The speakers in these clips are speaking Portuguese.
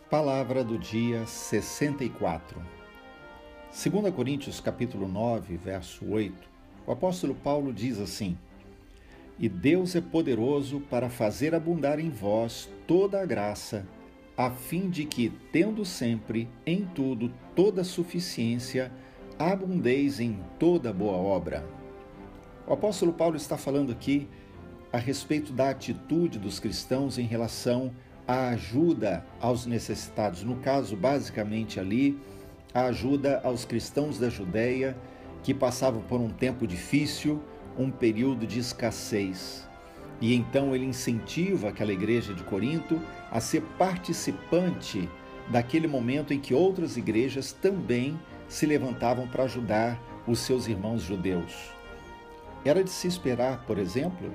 Palavra do dia 64. 2 Coríntios capítulo 9, verso 8, o apóstolo Paulo diz assim: E Deus é poderoso para fazer abundar em vós toda a graça, a fim de que, tendo sempre, em tudo, toda suficiência, abundeis em toda boa obra. O apóstolo Paulo está falando aqui a respeito da atitude dos cristãos em relação à ajuda aos necessitados. No caso, basicamente ali, a ajuda aos cristãos da Judéia que passavam por um tempo difícil, um período de escassez. E então ele incentiva aquela igreja de Corinto a ser participante daquele momento em que outras igrejas também se levantavam para ajudar os seus irmãos judeus. Era de se esperar, por exemplo,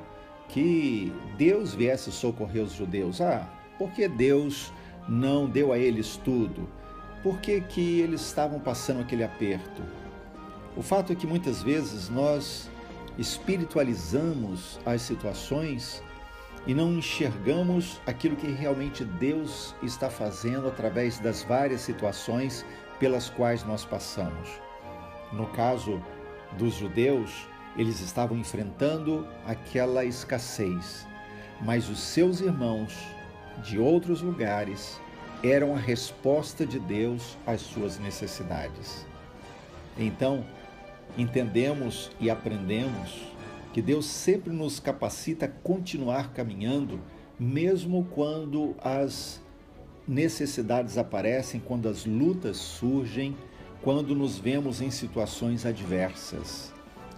que Deus viesse socorrer os judeus. Por que Deus não deu a eles tudo? Por que eles estavam passando aquele aperto? O fato é que muitas vezes nós espiritualizamos as situações e não enxergamos aquilo que realmente Deus está fazendo através das várias situações pelas quais nós passamos. No caso dos judeus, eles estavam enfrentando aquela escassez, mas os seus irmãos de outros lugares eram a resposta de Deus às suas necessidades. Então, entendemos e aprendemos que Deus sempre nos capacita a continuar caminhando, mesmo quando as necessidades aparecem, quando as lutas surgem, quando nos vemos em situações adversas.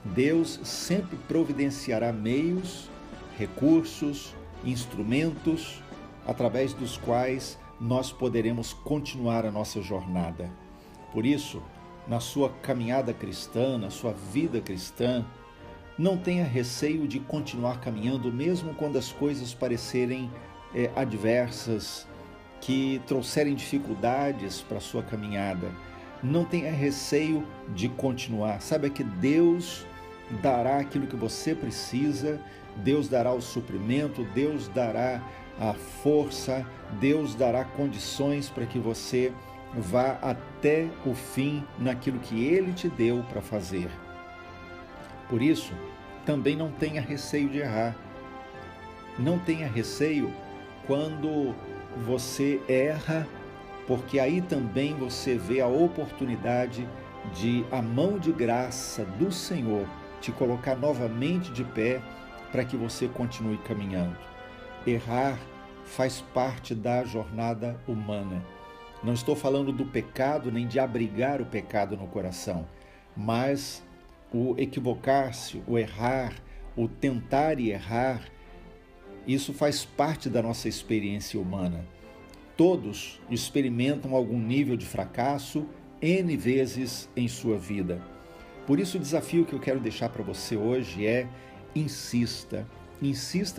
Deus sempre providenciará meios, recursos, instrumentos, através dos quais nós poderemos continuar a nossa jornada. Por isso, na sua caminhada cristã, na sua vida cristã, não tenha receio de continuar caminhando, mesmo quando as coisas parecerem adversas, que trouxerem dificuldades para a sua caminhada. Não tenha receio de continuar. Saiba que Deus dará aquilo que você precisa, Deus dará o suprimento, Deus dará a força, Deus dará condições para que você vá até o fim naquilo que Ele te deu para fazer. Por isso, também não tenha receio de errar. Não tenha receio quando você erra, porque aí também você vê a oportunidade de a mão de graça do Senhor te colocar novamente de pé para que você continue caminhando. Errar faz parte da jornada humana. Não estou falando do pecado, nem de abrigar o pecado no coração, mas o equivocar-se, o errar, o tentar e errar, isso faz parte da nossa experiência humana. Todos experimentam algum nível de fracasso N vezes em sua vida. Por isso o desafio que eu quero deixar para você hoje é: insista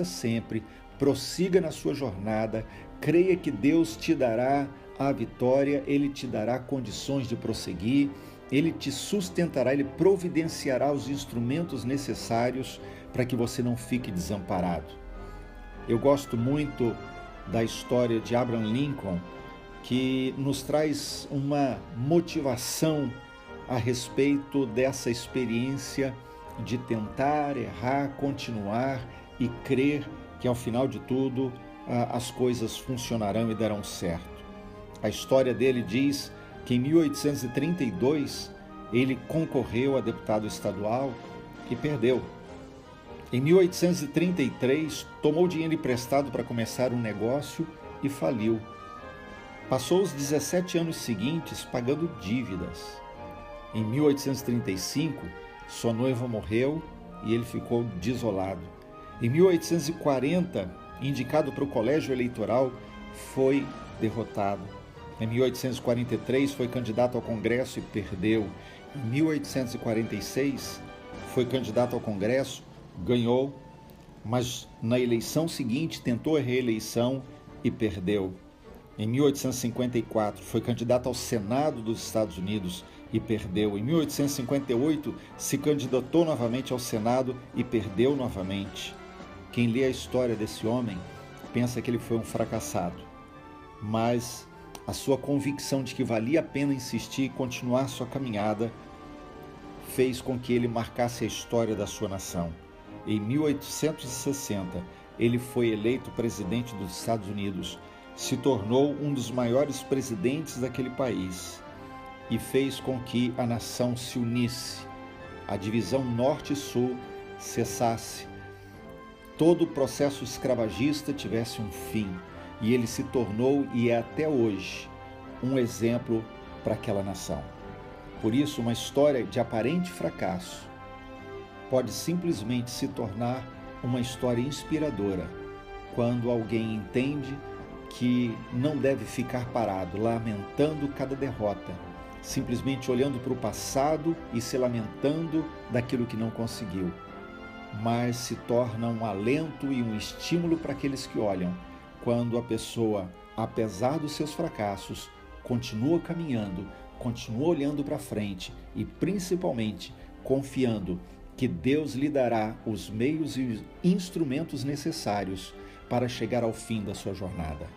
sempre, prossiga na sua jornada, creia que Deus te dará a vitória, Ele te dará condições de prosseguir, Ele te sustentará, Ele providenciará os instrumentos necessários para que você não fique desamparado. Eu gosto muito da história de Abraham Lincoln, que nos traz uma motivação a respeito dessa experiência de tentar, errar, continuar e crer que ao final de tudo as coisas funcionarão e darão certo. A história dele diz que em 1832 ele concorreu a deputado estadual e perdeu. Em 1833 tomou dinheiro emprestado para começar um negócio e faliu. Passou os 17 anos seguintes pagando dívidas. Em 1835, sua noiva morreu e ele ficou desolado. Em 1840, indicado para o colégio eleitoral, foi derrotado. Em 1843, foi candidato ao Congresso e perdeu. Em 1846, foi candidato ao Congresso, ganhou, mas na eleição seguinte tentou a reeleição e perdeu. Em 1854, foi candidato ao Senado dos Estados Unidos e perdeu. Em 1858, se candidatou novamente ao Senado e perdeu novamente. Quem lê a história desse homem pensa que ele foi um fracassado. Mas A sua convicção de que valia a pena insistir e continuar sua caminhada fez com que ele marcasse a história da sua nação. Em 1860, ele foi eleito presidente dos Estados Unidos, se tornou um dos maiores presidentes daquele país e fez com que a nação se unisse, a divisão norte e sul cessasse, todo o processo escravagista tivesse um fim, e ele se tornou e é até hoje um exemplo para aquela nação. Por isso, uma história de aparente fracasso pode simplesmente se tornar uma história inspiradora quando alguém entende que não deve ficar parado, lamentando cada derrota, simplesmente olhando para o passado e se lamentando daquilo que não conseguiu, mas se torna um alento e um estímulo para aqueles que olham, quando a pessoa, apesar dos seus fracassos, continua caminhando, continua olhando para frente e principalmente confiando que Deus lhe dará os meios e os instrumentos necessários para chegar ao fim da sua jornada.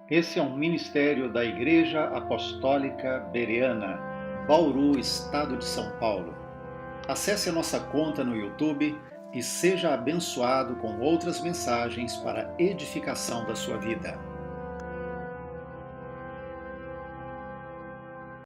Esse é um ministério da Igreja Apostólica Bereana, Bauru, Estado de São Paulo. Acesse a nossa conta no YouTube e seja abençoado com outras mensagens para edificação da sua vida.